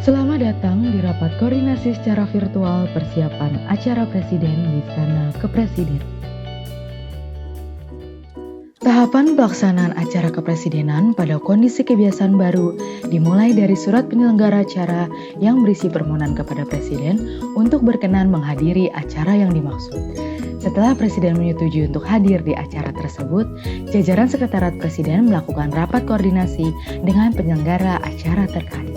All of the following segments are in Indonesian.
Selamat datang di rapat koordinasi secara virtual persiapan acara Presiden di Istana Kepresiden. Tahapan pelaksanaan acara kepresidenan pada kondisi kebiasaan baru dimulai dari surat penyelenggara acara yang berisi permohonan kepada Presiden untuk berkenan menghadiri acara yang dimaksud. Setelah Presiden menyetujui untuk hadir di acara tersebut, jajaran Sekretariat Presiden melakukan rapat koordinasi dengan penyelenggara acara terkait.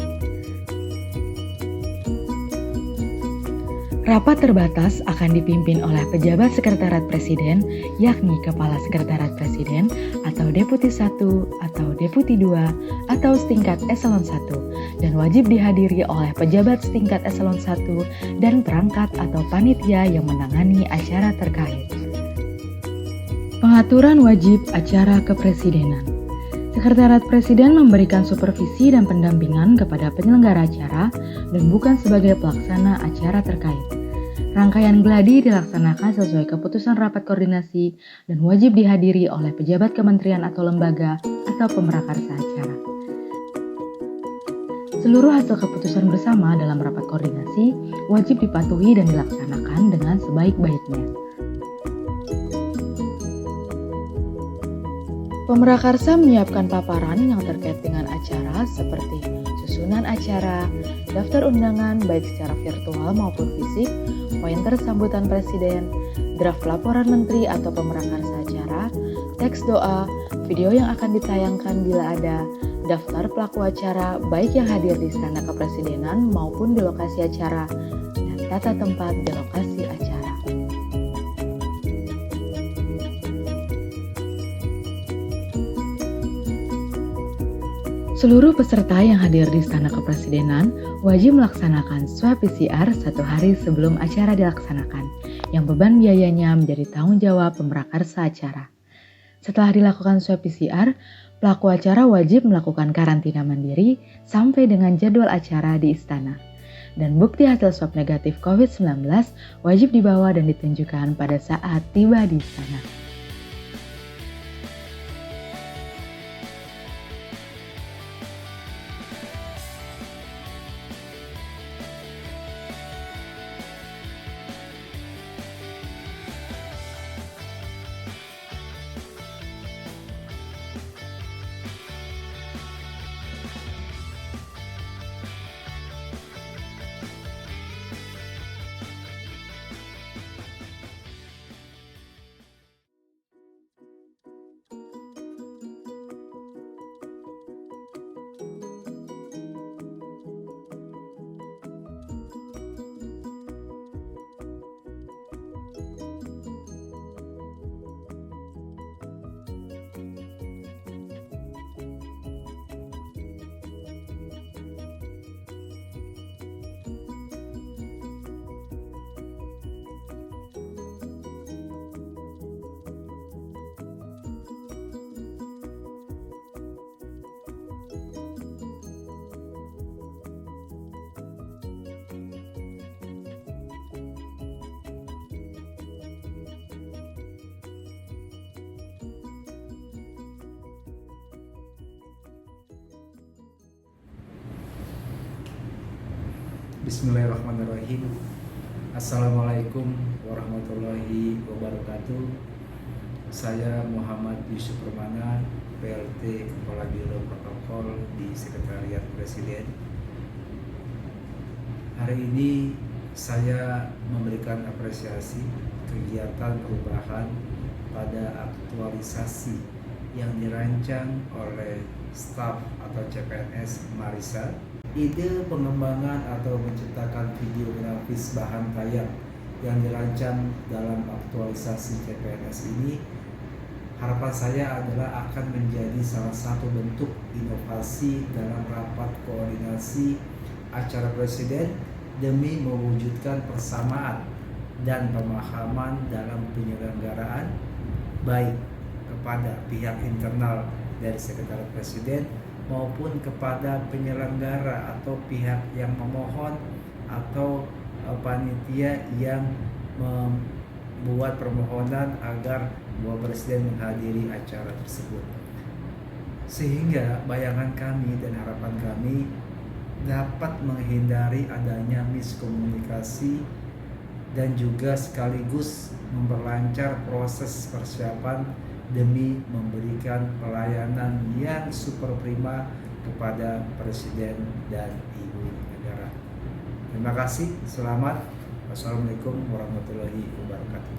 Rapat terbatas akan dipimpin oleh pejabat Sekretariat Presiden, yakni Kepala Sekretariat Presiden atau Deputi 1 atau Deputi 2 atau setingkat Eselon 1 dan wajib dihadiri oleh pejabat setingkat Eselon 1 dan perangkat atau panitia yang menangani acara terkait. Pengaturan wajib acara kepresidenan. Sekretariat Presiden memberikan supervisi dan pendampingan kepada penyelenggara acara dan bukan sebagai pelaksana acara terkait. Rangkaian gladi dilaksanakan sesuai keputusan rapat koordinasi dan wajib dihadiri oleh pejabat kementerian atau lembaga atau pemrakarsa acara. Seluruh hasil keputusan bersama dalam rapat koordinasi wajib dipatuhi dan dilaksanakan dengan sebaik-baiknya. Pemrakarsa menyiapkan paparan yang terkait dengan acara seperti susunan acara, daftar undangan baik secara virtual maupun fisik, pointer sambutan Presiden, draft laporan menteri atau pemrakarsa acara, teks doa, video yang akan ditayangkan bila ada, daftar pelaku acara baik yang hadir di Istana Kepresidenan maupun di lokasi acara, dan tata tempat di lokasi acara. Seluruh peserta yang hadir di Istana Kepresidenan wajib melaksanakan swab PCR 1 hari sebelum acara dilaksanakan, yang beban biayanya menjadi tanggung jawab pemrakarsa acara. Setelah dilakukan swab PCR, pelaku acara wajib melakukan karantina mandiri sampai dengan jadwal acara di Istana. Dan bukti hasil swab negatif COVID-19 wajib dibawa dan ditunjukkan pada saat tiba di Istana. Bismillahirrahmanirrahim. Assalamualaikum warahmatullahi wabarakatuh. Saya Muhammad Yusuf Permana, PLT Kepala Biro Protokol di Sekretariat Presiden. Hari ini saya memberikan apresiasi kegiatan perubahan pada aktualisasi yang dirancang oleh staf atau CPNS Marisa. Ide pengembangan atau menciptakan video grafis bahan tayang yang dirancang dalam aktualisasi CPNS ini, harapan saya adalah akan menjadi salah satu bentuk inovasi dalam rapat koordinasi acara Presiden demi mewujudkan persamaan dan pemahaman dalam penyelenggaraan baik kepada pihak internal dari Sekretariat Presiden maupun kepada penyelenggara atau pihak yang memohon atau panitia yang membuat permohonan agar Bapak Presiden menghadiri acara tersebut. Sehingga bayangan kami dan harapan kami dapat menghindari adanya miskomunikasi dan juga sekaligus memperlancar proses persiapan demi memberikan pelayanan yang super prima kepada Presiden dan Ibu Negara. Terima kasih, selamat. Wassalamualaikum warahmatullahi wabarakatuh.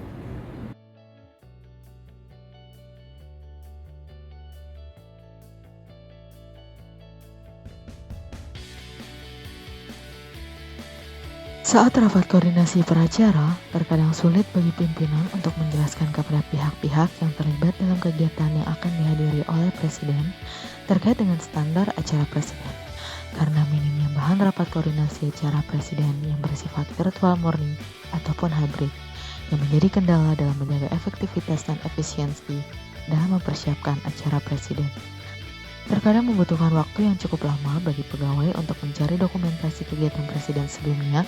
Saat rapat koordinasi peracara, terkadang sulit bagi pimpinan untuk menjelaskan kepada pihak-pihak yang terlibat dalam kegiatan yang akan dihadiri oleh Presiden terkait dengan standar acara Presiden. Karena minimnya bahan rapat koordinasi acara Presiden yang bersifat virtual murni ataupun hybrid, yang menjadi kendala dalam menjaga efektivitas dan efisiensi dalam mempersiapkan acara Presiden. Terkadang membutuhkan waktu yang cukup lama bagi pegawai untuk mencari dokumentasi kegiatan Presiden sebelumnya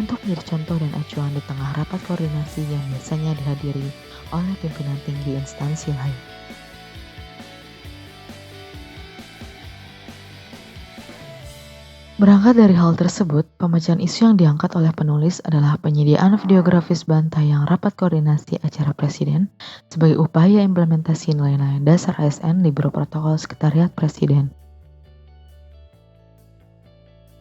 untuk menjadi contoh dan acuan di tengah rapat koordinasi yang biasanya dihadiri oleh pimpinan tinggi instansi lain. Berangkat dari hal tersebut, pemecahan isu yang diangkat oleh penulis adalah penyediaan videografis bantayang rapat koordinasi acara Presiden sebagai upaya implementasi nilai-nilai dasar ASN di Biro Protokol Sekretariat Presiden.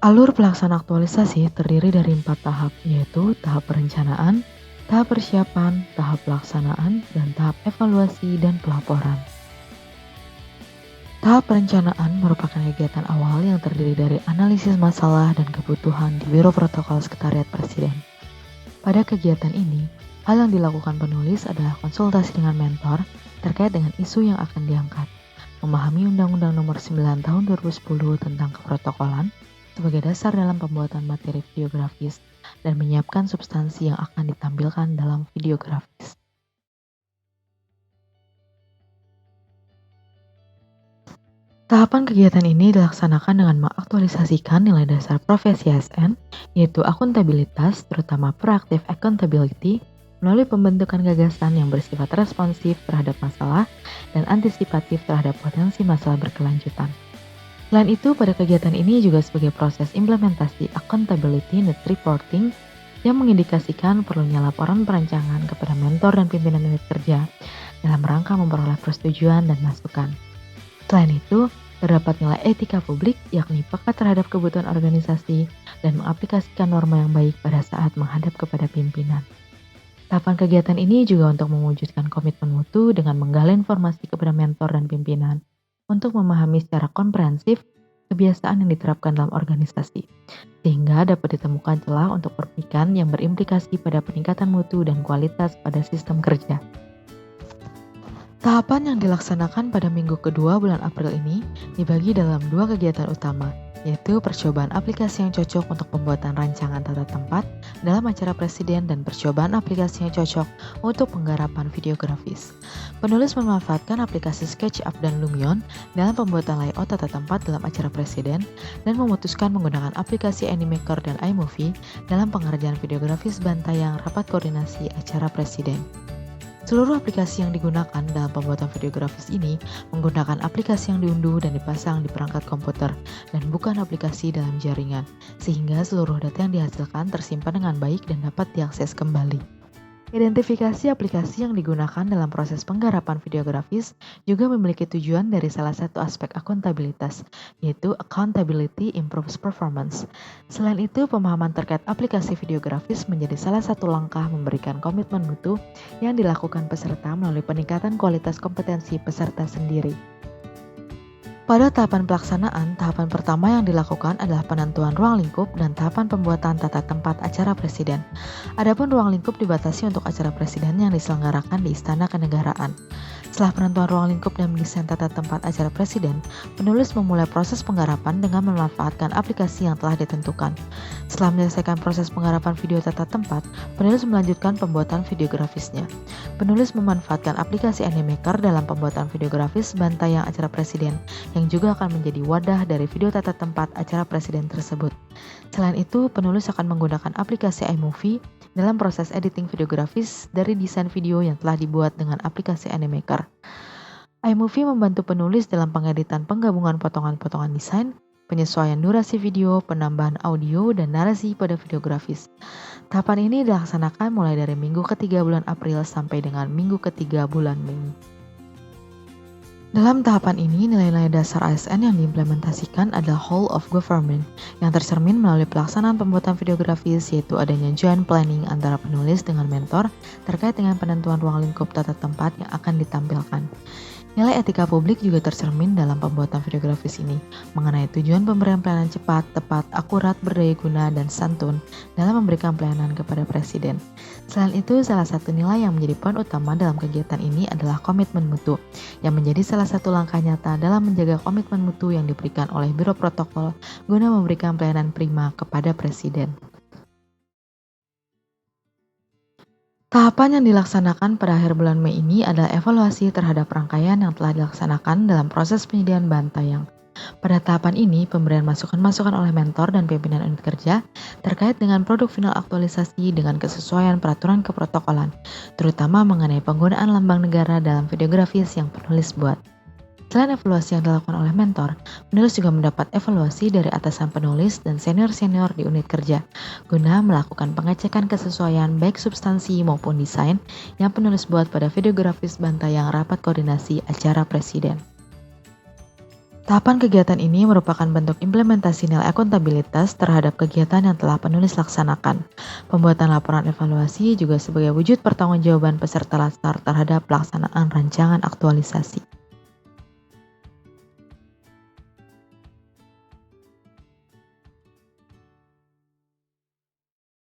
Alur pelaksana aktualisasi terdiri dari 4 tahap, yaitu tahap perencanaan, tahap persiapan, tahap pelaksanaan, dan tahap evaluasi dan pelaporan. Tahap perencanaan merupakan kegiatan awal yang terdiri dari analisis masalah dan kebutuhan di Biro Protokol Sekretariat Presiden. Pada kegiatan ini, hal yang dilakukan penulis adalah konsultasi dengan mentor terkait dengan isu yang akan diangkat, memahami Undang-Undang Nomor 9 Tahun 2010 tentang keprotokolan sebagai dasar dalam pembuatan materi videografis dan menyiapkan substansi yang akan ditampilkan dalam videografis. Tahapan kegiatan ini dilaksanakan dengan mengaktualisasikan nilai dasar profesi ASN, yaitu akuntabilitas, terutama proactive accountability, melalui pembentukan gagasan yang bersifat responsif terhadap masalah dan antisipatif terhadap potensi masalah berkelanjutan. Selain itu, pada kegiatan ini juga sebagai proses implementasi accountability need reporting yang mengindikasikan perlunya laporan perancangan kepada mentor dan pimpinan unit kerja dalam rangka memperoleh persetujuan dan masukan. Selain itu, terdapat nilai etika publik, yakni peka terhadap kebutuhan organisasi dan mengaplikasikan norma yang baik pada saat menghadap kepada pimpinan. Tahapan kegiatan ini juga untuk mewujudkan komitmen mutu dengan menggali informasi kepada mentor dan pimpinan untuk memahami secara komprehensif kebiasaan yang diterapkan dalam organisasi, sehingga dapat ditemukan celah untuk perbaikan yang berimplikasi pada peningkatan mutu dan kualitas pada sistem kerja. Tahapan yang dilaksanakan pada minggu kedua bulan April ini dibagi dalam 2 kegiatan utama, yaitu percobaan aplikasi yang cocok untuk pembuatan rancangan tata tempat dalam acara Presiden dan percobaan aplikasi yang cocok untuk penggarapan videografis. Penulis memanfaatkan aplikasi SketchUp dan Lumion dalam pembuatan layout tata tempat dalam acara Presiden dan memutuskan menggunakan aplikasi Animaker dan iMovie dalam pengerjaan videografis bantayang rapat koordinasi acara Presiden. Seluruh aplikasi yang digunakan dalam pembuatan videografis ini menggunakan aplikasi yang diunduh dan dipasang di perangkat komputer dan bukan aplikasi dalam jaringan, sehingga seluruh data yang dihasilkan tersimpan dengan baik dan dapat diakses kembali. Identifikasi aplikasi yang digunakan dalam proses penggarapan videografis juga memiliki tujuan dari salah satu aspek akuntabilitas, yaitu accountability improves performance. Selain itu, pemahaman terkait aplikasi videografis menjadi salah satu langkah memberikan komitmen mutu yang dilakukan peserta melalui peningkatan kualitas kompetensi peserta sendiri. Pada tahapan pelaksanaan, tahapan pertama yang dilakukan adalah penentuan ruang lingkup dan tahapan pembuatan tata tempat acara Presiden. Adapun ruang lingkup dibatasi untuk acara Presiden yang diselenggarakan di Istana Kenegaraan. Setelah penentuan ruang lingkup dan mendesain tata tempat acara Presiden, penulis memulai proses penggarapan dengan memanfaatkan aplikasi yang telah ditentukan. Setelah menyelesaikan proses penggarapan video tata tempat, penulis melanjutkan pembuatan videografisnya. Penulis memanfaatkan aplikasi Animaker dalam pembuatan videografis bantayang acara Presiden, yang juga akan menjadi wadah dari video tata tempat acara Presiden tersebut. Selain itu, penulis akan menggunakan aplikasi iMovie dalam proses editing videografis dari desain video yang telah dibuat dengan aplikasi Animaker. iMovie membantu penulis dalam pengeditan penggabungan potongan-potongan desain, penyesuaian durasi video, penambahan audio, dan narasi pada video grafis. Tahapan ini dilaksanakan mulai dari minggu ketiga bulan April sampai dengan minggu ketiga bulan Mei. Dalam tahapan ini, nilai-nilai dasar ASN yang diimplementasikan adalah whole of government, yang tercermin melalui pelaksanaan pembuatan video grafis, yaitu adanya joint planning antara penulis dengan mentor terkait dengan penentuan ruang lingkup tata tempat yang akan ditampilkan. Nilai etika publik juga tercermin dalam pembuatan video grafis ini, mengenai tujuan pemberian pelayanan cepat, tepat, akurat, berdaya guna, dan santun dalam memberikan pelayanan kepada Presiden. Selain itu, salah satu nilai yang menjadi poin utama dalam kegiatan ini adalah komitmen mutu, yang menjadi salah satu langkah nyata dalam menjaga komitmen mutu yang diberikan oleh Biro Protokol guna memberikan pelayanan prima kepada Presiden. Tahapan yang dilaksanakan pada akhir bulan Mei ini adalah evaluasi terhadap rangkaian yang telah dilaksanakan dalam proses penyediaan bahan tayang. Pada tahapan ini, pemberian masukan-masukan oleh mentor dan pimpinan unit kerja terkait dengan produk final aktualisasi dengan kesesuaian peraturan keprotokolan, terutama mengenai penggunaan lambang negara dalam video grafis yang penulis buat. Selain evaluasi yang dilakukan oleh mentor, penulis juga mendapat evaluasi dari atasan penulis dan senior-senior di unit kerja, guna melakukan pengecekan kesesuaian baik substansi maupun desain yang penulis buat pada video grafis bantayang rapat koordinasi acara Presiden. Tahapan kegiatan ini merupakan bentuk implementasi nilai akuntabilitas terhadap kegiatan yang telah penulis laksanakan. Pembuatan laporan evaluasi juga sebagai wujud pertanggungjawaban peserta latsar terhadap pelaksanaan rancangan aktualisasi.